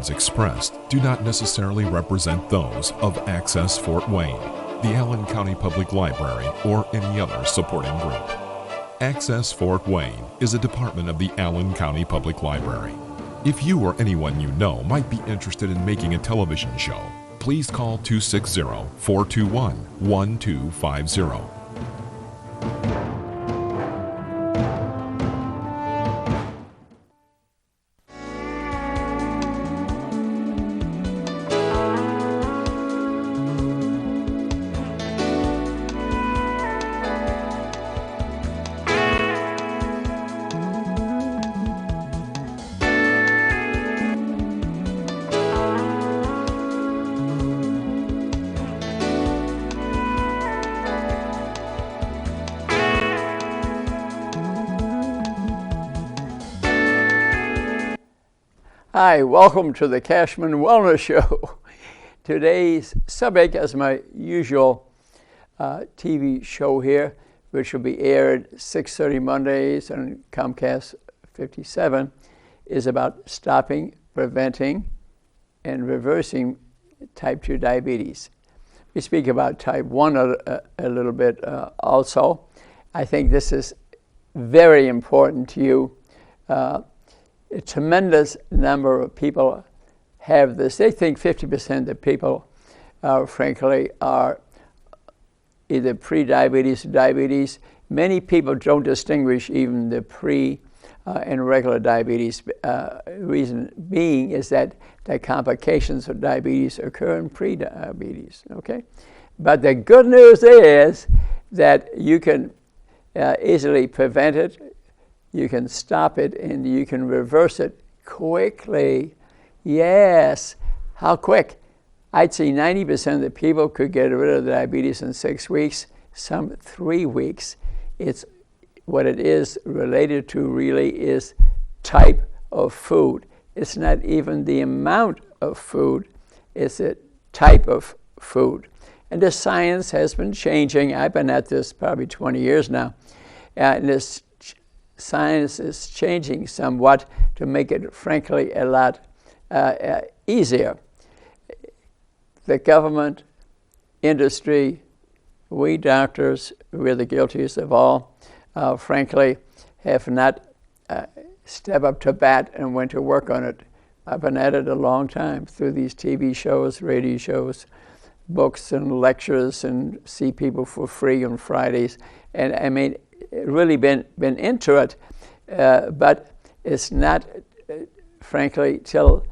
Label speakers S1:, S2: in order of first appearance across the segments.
S1: opinions expressed do not necessarily represent those of Access Fort Wayne, the Allen County Public Library, or any other supporting group. Access Fort Wayne is a department of the Allen County Public Library. If you or anyone you know might be interested in making a television show, please call 260-421-1250.
S2: Hi, welcome to the Kachmann Wellness Show. Today's subject, as my usual TV show here, which will be aired 6:30 Mondays on Comcast 57, is about stopping, preventing, and reversing type 2 diabetes. We speak about type 1 a little bit also. I think this is very important to you. A tremendous number of people have this. They think 50% of people, frankly, are either pre-diabetes or diabetes. Many people don't distinguish even the pre and regular diabetes. Reason being is that the complications of diabetes occur in pre-diabetes, okay? But the good news is that you can easily prevent it. You can stop it and you can reverse it quickly. Yes. How quick? I'd say 90% of the people could get rid of diabetes in 6 weeks, some 3 weeks. It's what it is related to really is type of food. It's not even the amount of food, it's a type of food. And the science has been changing. I've been at this probably 20 years now. And this science is changing somewhat to make it, frankly, a lot easier. The government, industry, we doctors, we're the guiltiest of all, frankly, have not stepped up to bat and went to work on it. I've been at it a long time through these TV shows, radio shows, books and lectures, and see people for free on Fridays. And I mean, really been into it, but it's not, frankly, till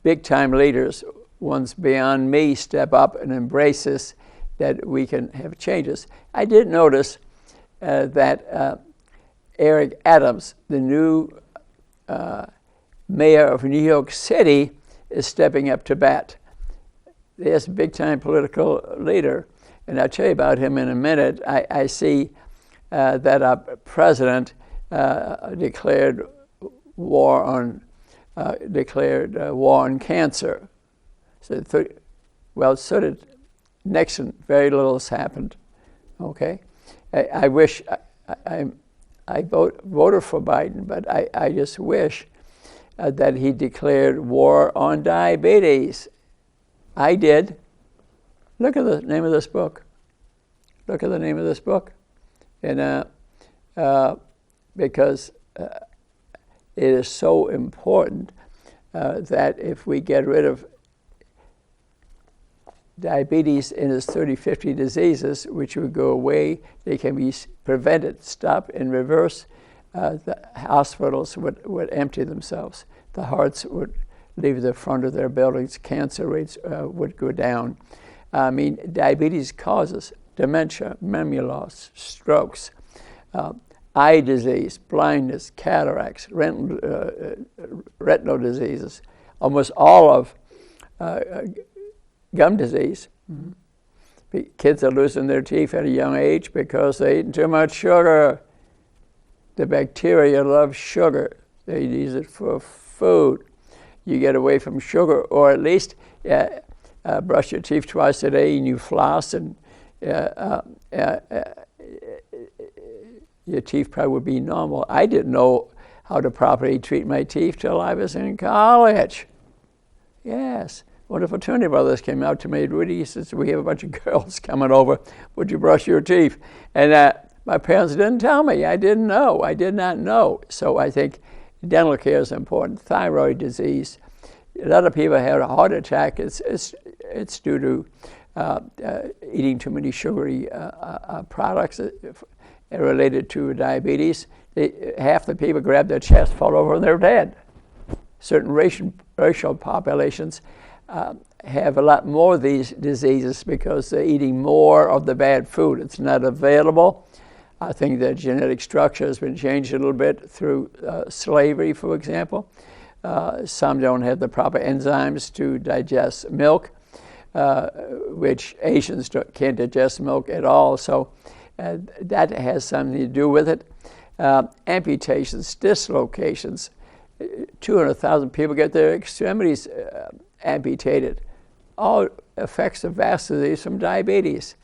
S2: big-time leaders, ones beyond me, step up and embrace this, that we can have changes. I did notice that Eric Adams, the new mayor of New York City, is stepping up to bat. There's a big-time political leader, and I'll tell you about him in a minute. I see that our president declared war on cancer. So did Nixon. Very little has happened. Okay, I wish I voted for Biden, but I just wish that he declared war on diabetes. I did. Look at the name of this book. Look at the name of this book. And because it is so important that if we get rid of diabetes and its 30, 50 diseases, which would go away, they can be prevented, stopped, and reversed. The hospitals would empty themselves. The hearts would leave the front of their buildings. Cancer rates would go down. I mean, diabetes causes dementia, memory loss, strokes, eye disease, blindness, cataracts, retinal diseases, almost all of gum disease. Mm-hmm. Kids are losing their teeth at a young age because they eat too much sugar. The bacteria love sugar. They use it for food. You get away from sugar, or at least brush your teeth twice a day and you floss, and your teeth probably would be normal. I didn't know how to properly treat my teeth till I was in college. Yes. One of the fraternity brothers came out to me, Rudy, he says, we have a bunch of girls coming over. Would you brush your teeth? And my parents didn't tell me. I didn't know. I did not know. So I think dental care is important. Thyroid disease. A lot of people have a heart attack. It's due to eating too many sugary products related to diabetes. Half the people grab their chest, fall over, and they're dead. Certain racial populations have a lot more of these diseases because they're eating more of the bad food. It's not available. I think the genetic structure has been changed a little bit through slavery, for example. Some don't have the proper enzymes to digest milk, which Asians can't digest milk at all. So that has something to do with it. Amputations, dislocations. 200,000 people get their extremities amputated. All effects of vascular disease from diabetes.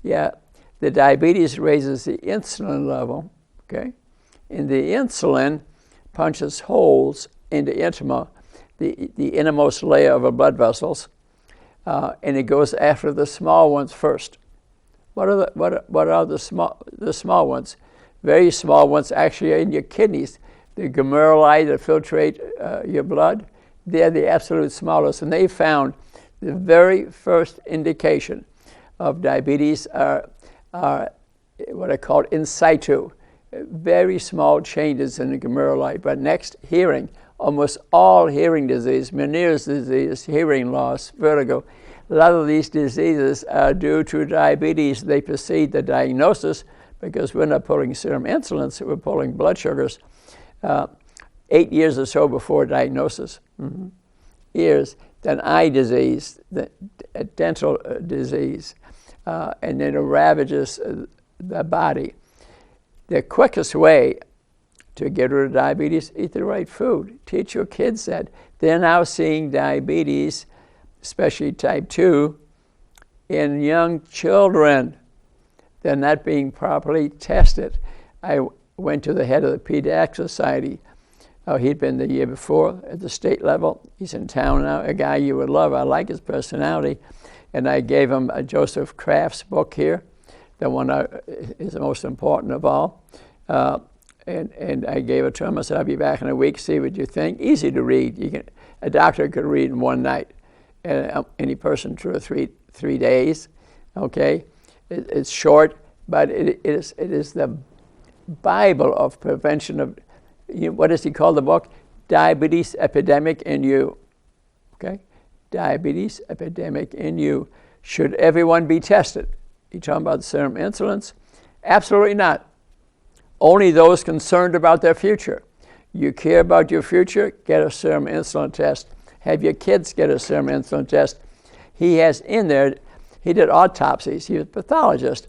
S2: Yeah, the diabetes raises the insulin level, okay? And the insulin punches holes into intima, the innermost layer of the blood vessels, and it goes after the small ones first. What are the small ones? Very small ones actually are in your kidneys. The glomeruli that filtrate your blood, they're the absolute smallest. And they found the very first indication of diabetes are what are called in situ, very small changes in the glomeruli. But next, hearing. Almost all hearing disease, Meniere's disease, hearing loss, vertigo, a lot of these diseases are due to diabetes. They precede the diagnosis because we're not pulling serum insulin, so we're pulling blood sugars 8 years or so before diagnosis. Years. Then eye disease, the dental disease, and then it ravages the body. The quickest way to get rid of diabetes, eat the right food. Teach your kids that. They're now seeing diabetes, especially type 2, in young children. They're not being properly tested. I went to the head of the Pediatric Society. He'd been the year before at the state level. He's in town now, a guy you would love. I like his personality. And I gave him a Joseph Kraft's book here. The one is the most important of all. And I gave it to him. I said, I'll be back in a week, see what you think. Easy to read. A doctor could read in one night. Any person, 2 or 3 days. Okay? It's short, but it is the Bible of prevention of, what does he call the book? Diabetes Epidemic in You. Okay? Diabetes Epidemic in You. Should everyone be tested? You talking about serum insulins? Absolutely not. Only those concerned about their future. You care about your future, get a serum insulin test. Have your kids get a serum insulin test. He has in there, he did autopsies. He was a pathologist.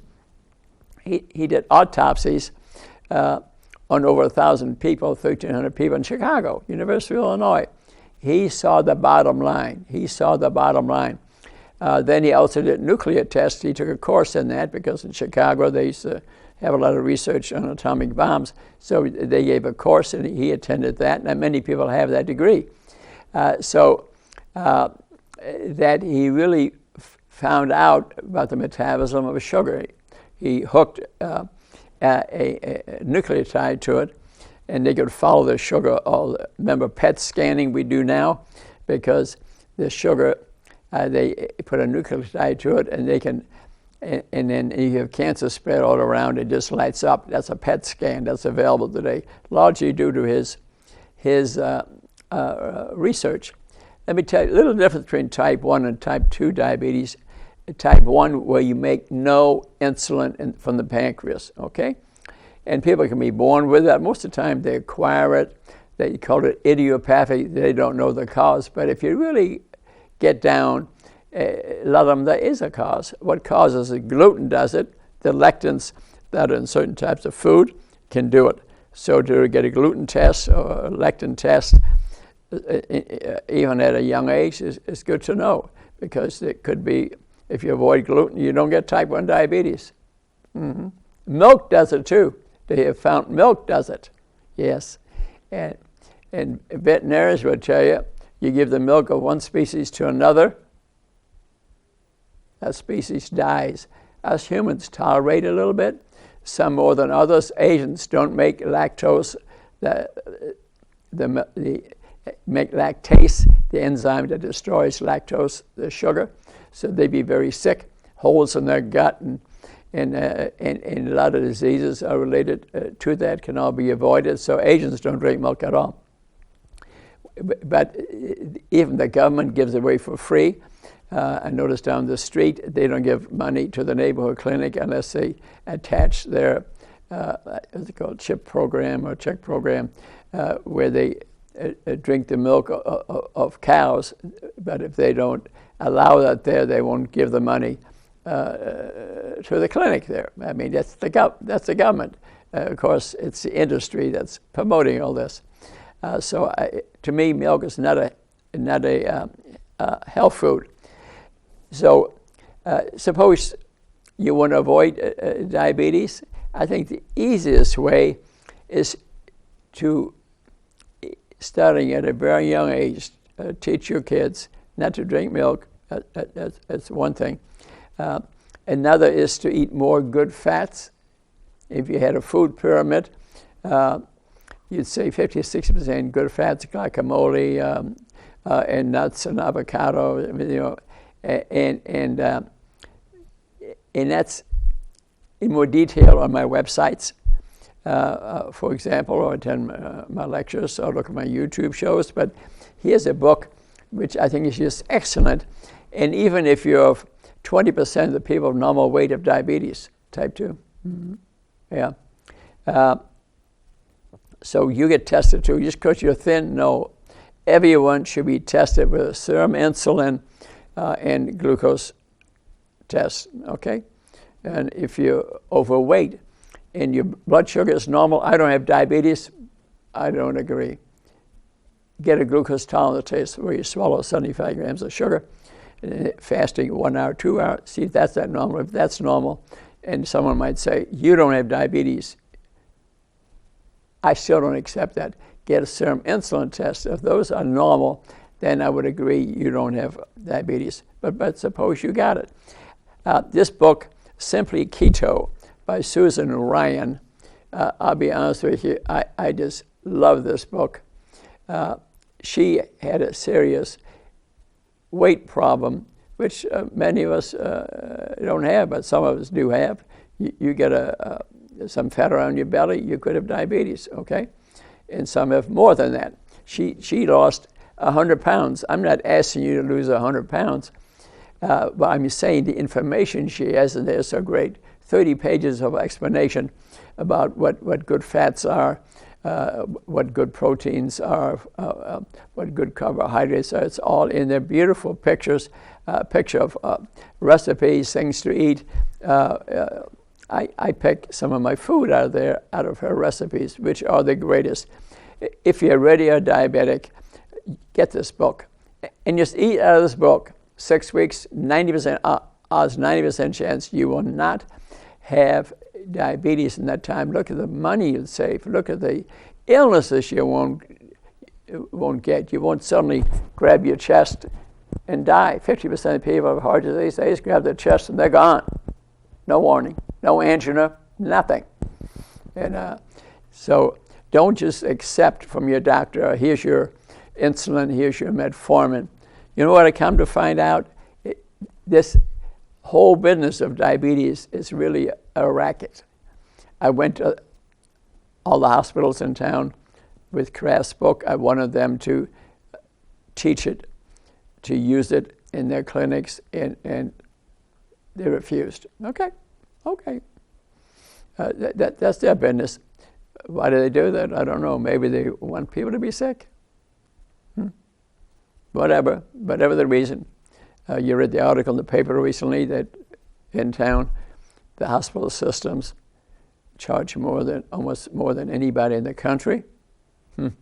S2: He did autopsies on over 1,000 people, 1,300 people in Chicago, University of Illinois. He saw the bottom line. Then he also did nuclear tests. He took a course in that because in Chicago they used to have a lot of research on atomic bombs. So they gave a course and he attended that. And many people have that degree. That he really found out about the metabolism of sugar. He hooked a nucleotide to it, and they could follow the sugar. Remember PET scanning we do now? Because the sugar, they put a nucleotide to it, and they can, and then you have cancer spread all around, it just lights up. That's a PET scan that's available today, largely due to his research. Let me tell you a little difference between type 1 and type 2 diabetes. Type 1, where you make no insulin from the pancreas, okay? And people can be born with that. Most of the time they acquire it. They call it idiopathic. They don't know the cause. But if you really get down, a lot of them, there is a cause. What causes it? Gluten does it. The lectins that are in certain types of food can do it. So to get a gluten test or a lectin test, even at a young age, is good to know, because it could be, if you avoid gluten, you don't get type 1 diabetes. Milk does it too. They have found milk does it, yes. And veterinarians will tell you, you give the milk of one species to another, that species dies. Us humans tolerate a little bit, some more than others. Asians don't make lactose, make lactase, the enzyme that destroys lactose, the sugar. So they'd be very sick, holes in their gut, and a lot of diseases are related to that, can all be avoided. So Asians don't drink milk at all. But even the government gives it away for free. I noticed down the street, they don't give money to the neighborhood clinic unless they attach their, what's it called, CHIP program or check program, where they drink the milk of cows. But if they don't allow that there, they won't give the money to the clinic there. I mean, that's the government. Of course, it's the industry that's promoting all this. So to me, milk is not a health food. So suppose you want to avoid diabetes. I think the easiest way is to, starting at a very young age, teach your kids not to drink milk. That's one thing. Another is to eat more good fats. If you had a food pyramid, you'd say 50 or 60% good fats, guacamole, and nuts and avocado, you know, and that's in more detail on my websites. For example, or attend my lectures or look at my YouTube shows. But here's a book which I think is just excellent. And even if you're 20% of the people of normal weight have diabetes, type 2. Mm-hmm. Yeah. So you get tested too. Just because you're thin, no. Everyone should be tested with a serum insulin and glucose test, okay? And if you're overweight and your blood sugar is normal, I don't have diabetes, I don't agree. Get a glucose tolerance test where you swallow 75 grams of sugar, fasting 1 hour, 2 hours, see if that's that normal. If that's normal, and someone might say, you don't have diabetes, I still don't accept that. Get a serum insulin test. If those are normal, then I would agree you don't have diabetes. But suppose you got it. This book, Simply Keto, by Susan Ryan, I'll be honest with you, I just love this book. She had a serious weight problem, which many of us don't have, but some of us do have. You get some fat around your belly, you could have diabetes, okay? And some have more than that. She lost 100 pounds. I'm not asking you to lose 100 pounds, but I'm saying the information she has in there is so great. 30 pages of explanation about what good fats are, what good proteins are, what good carbohydrates are. It's all in there. Beautiful pictures, picture of recipes, things to eat. I pick some of my food out of her recipes, which are the greatest. If you're already a diabetic, get this book. And just eat out of this book. 6 weeks, 90% odds, 90% chance you will not have diabetes in that time. Look at the money you'd save. Look at the illnesses you won't get. You won't suddenly grab your chest and die. 50% of people have heart disease. They just grab their chest and they're gone. No warning, no angina, nothing. And so don't just accept from your doctor, here's your insulin, here's your metformin. You know what I come to find out? This whole business of diabetes is really a racket. I went to all the hospitals in town with Kraft's book. I wanted them to teach it, to use it in their clinics, and they refused. Okay. That's their business. Why do they do that? I don't know. Maybe they want people to be sick. Whatever the reason. You read the article in the paper recently that in town, the hospital systems charge almost more than anybody in the country. Do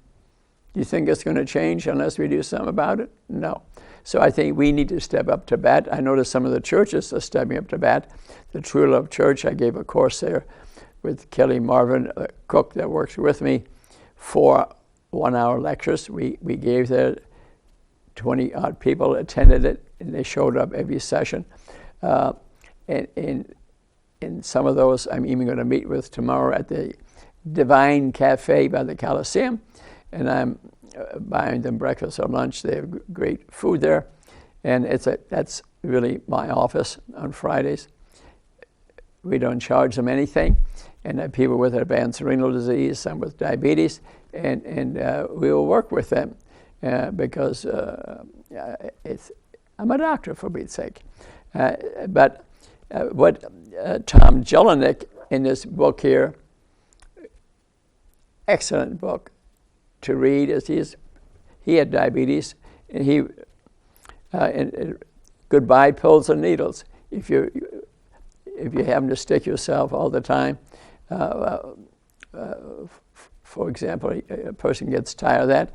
S2: you think it's going to change unless we do something about it? No. So I think we need to step up to bat. I noticed some of the churches are stepping up to bat. The True Love Church, I gave a course there with Kelly Marvin, a cook that works with me, for 1-hour lectures. We gave there 20-odd people attended it, and they showed up every session. And some of those I'm even going to meet with tomorrow at the Divine Cafe by the Coliseum, and I'm buying them breakfast or lunch. They have great food there, and that's really my office on Fridays. We don't charge them anything, and people with advanced renal disease, some with diabetes, and we will work with them because I'm a doctor, for Pete's sake. But what Tom Jelinek in this book here, excellent book to read, as he had diabetes, and and goodbye pills and needles. If you're having to stick yourself all the time, for example, a person gets tired of that.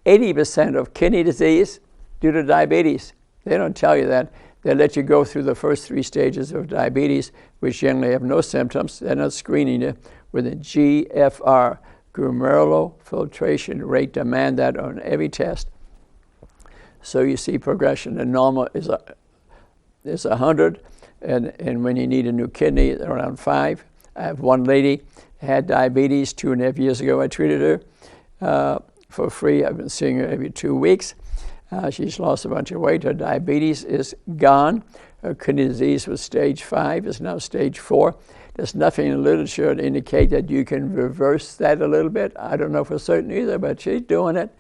S2: 80% of kidney disease due to diabetes. They don't tell you that. They let you go through the first 3 stages of diabetes, which generally have no symptoms. They're not screening you with a GFR, glomerular filtration rate. Demand that on every test. So you see progression. The normal is 100, and when you need a new kidney, they're around 5. I have one lady had diabetes 2.5 years ago. I treated her for free. I've been seeing her every 2 weeks. She's lost a bunch of weight. Her diabetes is gone. Her kidney disease was stage 5, is now stage 4. There's nothing in the literature to indicate that you can reverse that a little bit. I don't know for certain either, but she's doing it.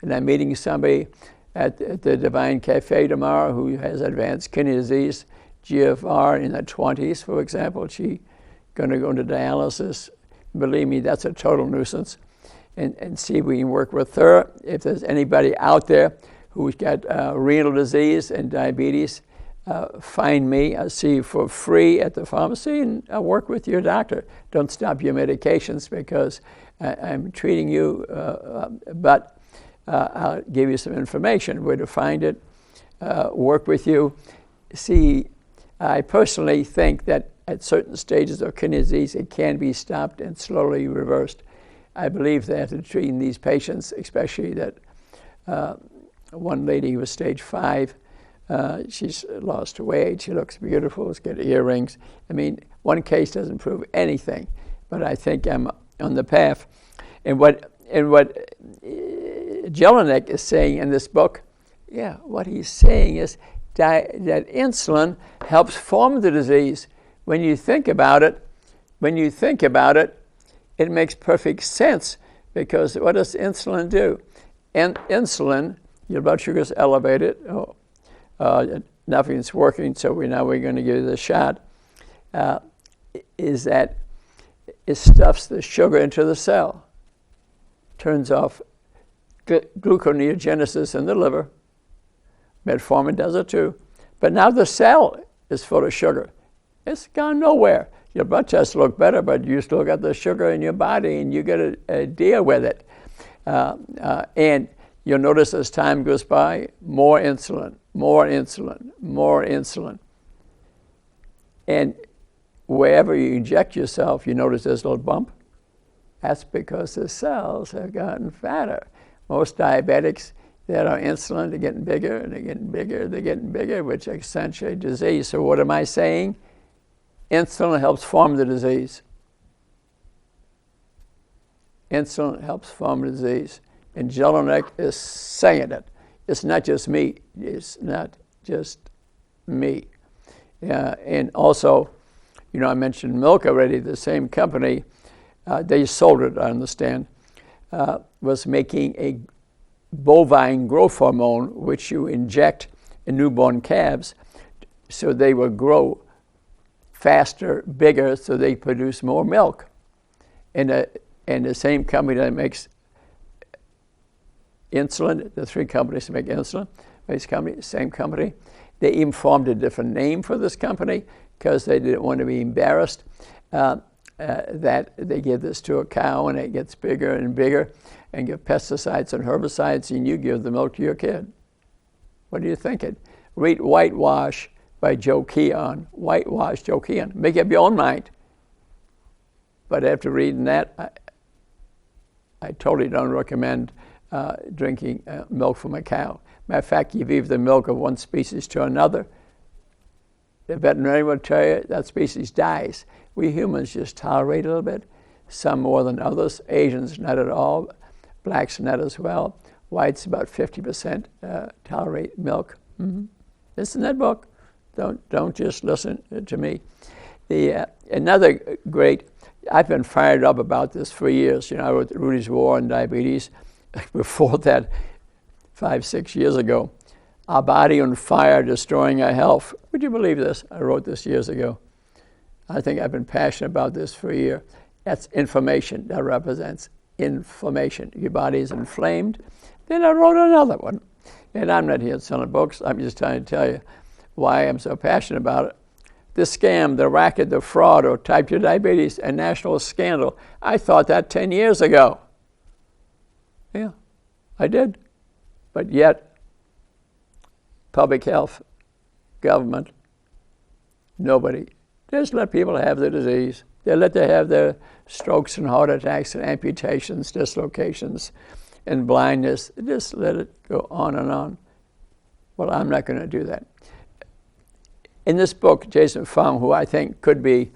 S2: And I'm meeting somebody at the Divine Cafe tomorrow who has advanced kidney disease, GFR in the 20s, for example. She's going to go into dialysis. Believe me, that's a total nuisance. And see if we can work with her. If there's anybody out there who's got renal disease and diabetes, find me. I'll see you for free at the pharmacy, and I'll work with your doctor. Don't stop your medications because I'm treating you, but I'll give you some information where to find it, work with you. See, I personally think that at certain stages of kidney disease, it can be stopped and slowly reversed. I believe that in treating these patients, especially that one lady was stage 5, she's lost weight, she looks beautiful, she's got earrings. I mean, one case doesn't prove anything, but I think I'm on the path. And what Jelinek is saying in this book, what he's saying is that insulin helps form the disease. When you think about it, it makes perfect sense, because what does insulin do? Insulin, your blood sugar is elevated. Nothing's working, so we're going to give you the shot. Is that it stuffs the sugar into the cell, turns off gluconeogenesis in the liver. Metformin does it too. But now the cell is full of sugar. It's gone nowhere. Your blood tests look better, but you still got the sugar in your body, and you got to deal with it. And you'll notice as time goes by, more insulin, more insulin, more insulin. And wherever you inject yourself, you notice there's a little bump. That's because the cells have gotten fatter. Most diabetics that are insulin, they're getting bigger, and they're getting bigger, they're getting bigger, which accentuate disease. So what am I saying? Insulin helps form the disease. Insulin helps form the disease. And Jelinek is saying it. It's not just me. It's not just me. And also, I mentioned milk already. The same company, they sold it, I understand, was making a bovine growth hormone, which you inject in newborn calves so they will grow faster, bigger, so they produce more milk. And the same company that makes insulin, the 3 companies that make insulin, same company, they even formed a different name for this company because they didn't want to be embarrassed that they give this to a cow and it gets bigger and bigger, and give pesticides and herbicides, and you give the milk to your kid. What are you thinking? Read Whitewash by Joe Keon. Whitewash, Joe Keon. Make up your own mind. But after reading that, I totally don't recommend drinking milk from a cow. Matter of fact, you leave the milk of one species to another, the veterinarian will tell you that species dies. We humans just tolerate a little bit, some more than others. Asians not at all, blacks not as well. Whites about 50% tolerate milk. Mm-hmm. It's in that book. Don't just listen to me. Another great, I've been fired up about this for years. You know, I wrote Rudy's War on Diabetes. Before that, 5-6 years ago. Our body on fire, destroying our health. Would you believe this? I wrote this years ago. I think I've been passionate about this for a year. That's inflammation. That represents inflammation. Your body is inflamed. Then I wrote another one. And I'm not here selling books. I'm just trying to tell you why I'm so passionate about it. The scam, the racket, the fraud, or type 2 diabetes, a national scandal. I thought that 10 years ago. Yeah, I did. But yet, public health, government, nobody. Just let people have the disease. They let them have their strokes and heart attacks and amputations, dislocations, and blindness. Just let it go on and on. Well, I'm not going to do that. In this book, Jason Fung, who I think could be,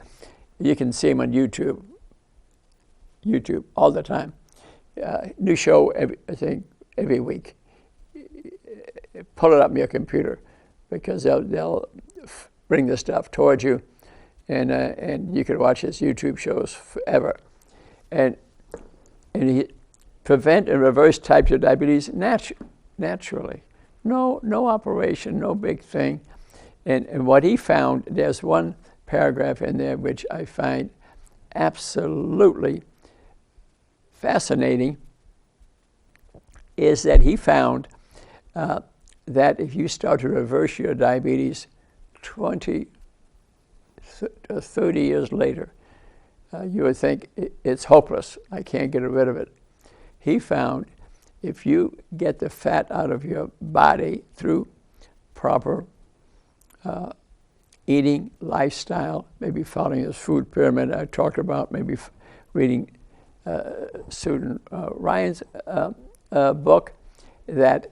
S2: you can see him on YouTube all the time. New show, every week. Pull it up on your computer because they'll bring the stuff towards you, and you can watch his YouTube shows forever. And he prevent and reverse type 2 diabetes naturally. No operation, no big thing. And what he found, there's one paragraph in there which I find absolutely fascinating, is that he found that if you start to reverse your diabetes 20 to 30 years later, you would think it's hopeless. I can't get rid of it. He found if you get the fat out of your body through proper eating, lifestyle, maybe following this food pyramid I talked about, maybe reading Susan Ryan's book, that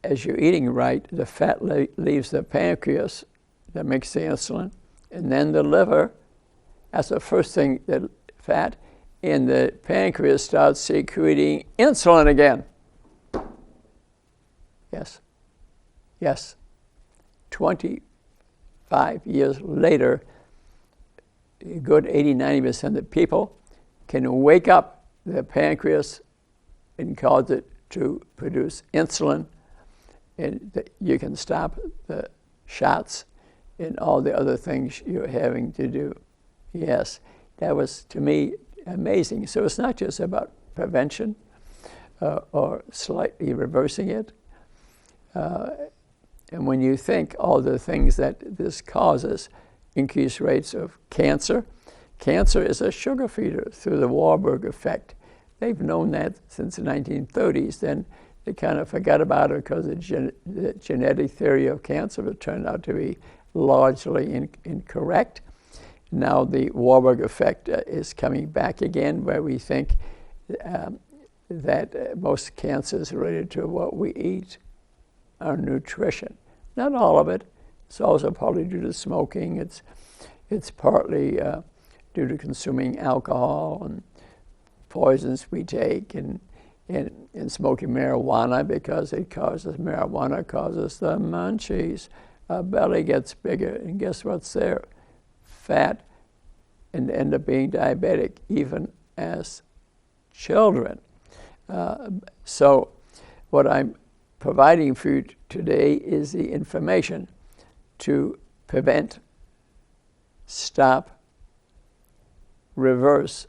S2: as you're eating right, the fat leaves the pancreas that makes the insulin, and then the liver. That's the first thing, that fat, and the pancreas starts secreting insulin again. Yes. 25 years later, a good 80-90% of people can wake up the pancreas and cause it to produce insulin, and you can stop the shots and all the other things you're having to do. Yes, that was, to me, amazing. So it's not just about prevention or slightly reversing it. And when you think all the things that this causes, increased rates of cancer. Cancer is a sugar feeder through the Warburg effect. They've known that since the 1930s. Then they kind of forgot about it because the genetic theory of cancer has turned out to be largely incorrect. Now the Warburg effect is coming back again, where we think that most cancer is related to what we eat, our nutrition. Not all of it. It's also partly due to smoking. It's partly due to consuming alcohol and poisons we take, and smoking marijuana, because marijuana causes the munchies. Our belly gets bigger, and guess what's there? Fat, and end up being diabetic even as children. So what I'm providing for you today is the information to prevent, stop, reverse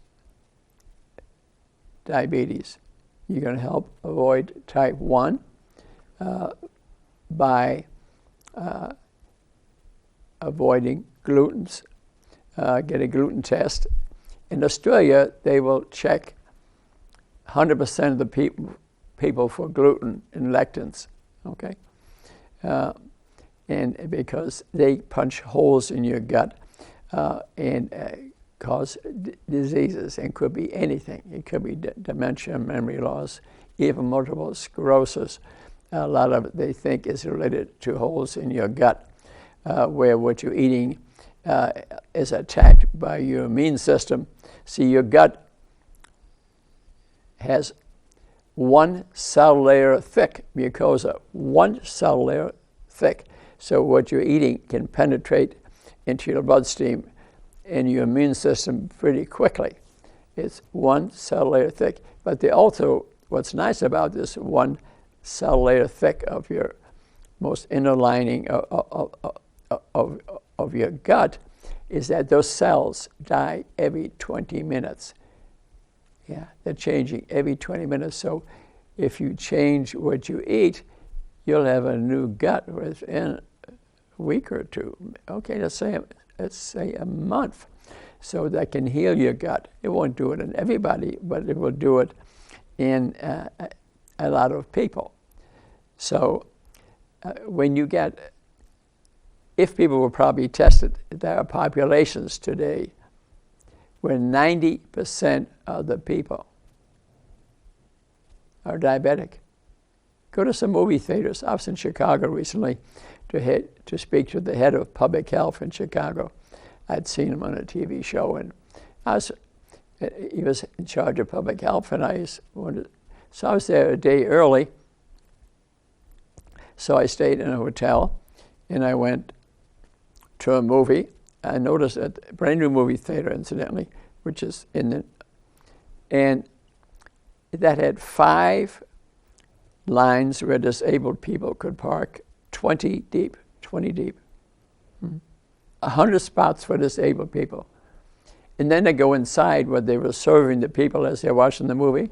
S2: diabetes. You're going to help avoid type 1 by avoiding glutens. Get a gluten test. In Australia, they will check 100% of the people for gluten and lectins, okay? And because they punch holes in your gut, and cause diseases, and could be anything. It could be dementia, memory loss, even multiple sclerosis. A lot of it they think is related to holes in your gut, where what you're eating is attacked by your immune system. See, your gut has one cell layer thick mucosa, one cell layer thick. So what you're eating can penetrate into your bloodstream and your immune system pretty quickly. It's one cell layer thick. But they also, what's nice about this one cell layer thick of your most inner lining of your gut is that those cells die every 20 minutes. Yeah, they're changing every 20 minutes. So if you change what you eat, you'll have a new gut within a week or two. Okay, let's say a month. So that can heal your gut. It won't do it in everybody, but it will do it in a lot of people. So when you get, if people were probably tested, there are populations today where 90% of the people are diabetic. Go to some movie theaters. I was in Chicago recently to speak to the head of public health in Chicago. I'd seen him on a TV show, and he was in charge of public health, and so I was there a day early. So I stayed in a hotel, and I went to a movie. I noticed a brand new movie theater, incidentally, which is and that had 5 lines where disabled people could park 20 deep. 100 spots for disabled people. And then they go inside where they were serving the people as they're watching the movie.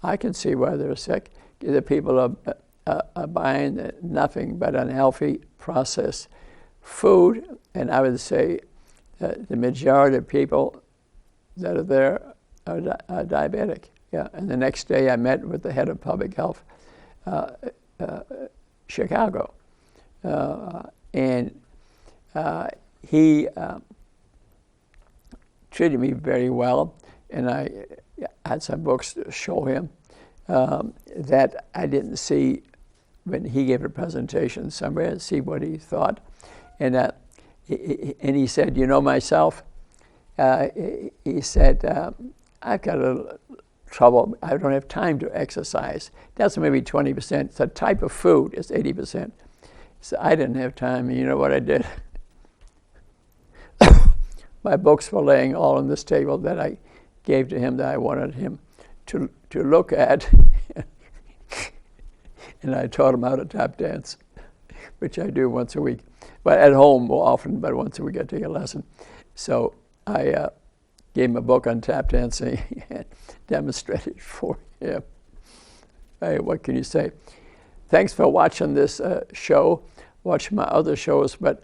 S2: I can see why they're sick. The people are buying nothing but unhealthy processed food, and I would say the majority of people that are there are diabetic. Yeah, and the next day I met with the head of public health, Chicago, and he treated me very well, and I had some books to show him that I didn't see when he gave a presentation somewhere, and see what he thought. And he said, you know, myself, he said, I've got a little trouble. I don't have time to exercise. That's maybe 20%. The type of food is 80%. So I didn't have time, and you know what I did? My books were laying all on this table that I gave to him that I wanted him to look at. And I taught him how to tap dance, which I do once a week. But at home more often, but once a week I take a lesson. So I gave him a book on tap dancing and demonstrated for him. Hey, what can you say? Thanks for watching this show. Watch my other shows, but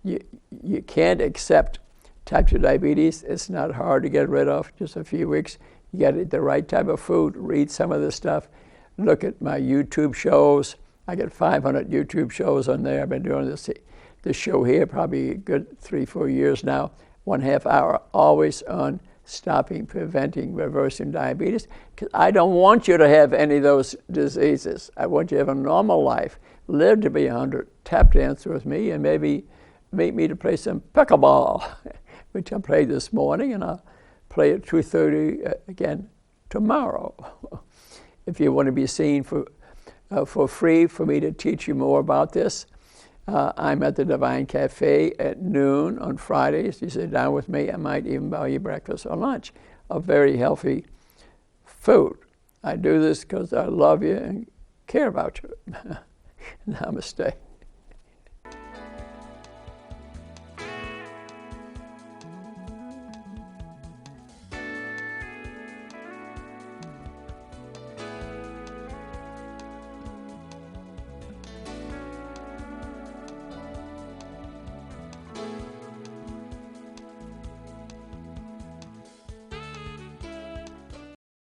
S2: you can't accept type 2 diabetes. It's not hard to get rid of, just a few weeks. You got to eat the right type of food, read some of this stuff, look at my YouTube shows. I got 500 YouTube shows on there. I've been doing this show here probably a good 3-4 years now, 1/2 hour, always on stopping, preventing, reversing diabetes, because I don't want you to have any of those diseases. I want you to have a normal life, live to be 100, tap dance with me, and maybe meet me to play some pickleball, which I played this morning, and I'll play at 2:30 again tomorrow. If you want to be seen for free for me to teach you more about this, I'm at the Divine Cafe at noon on Fridays. You sit down with me, I might even buy you breakfast or lunch of very healthy food. I do this because I love you and care about you. Namaste.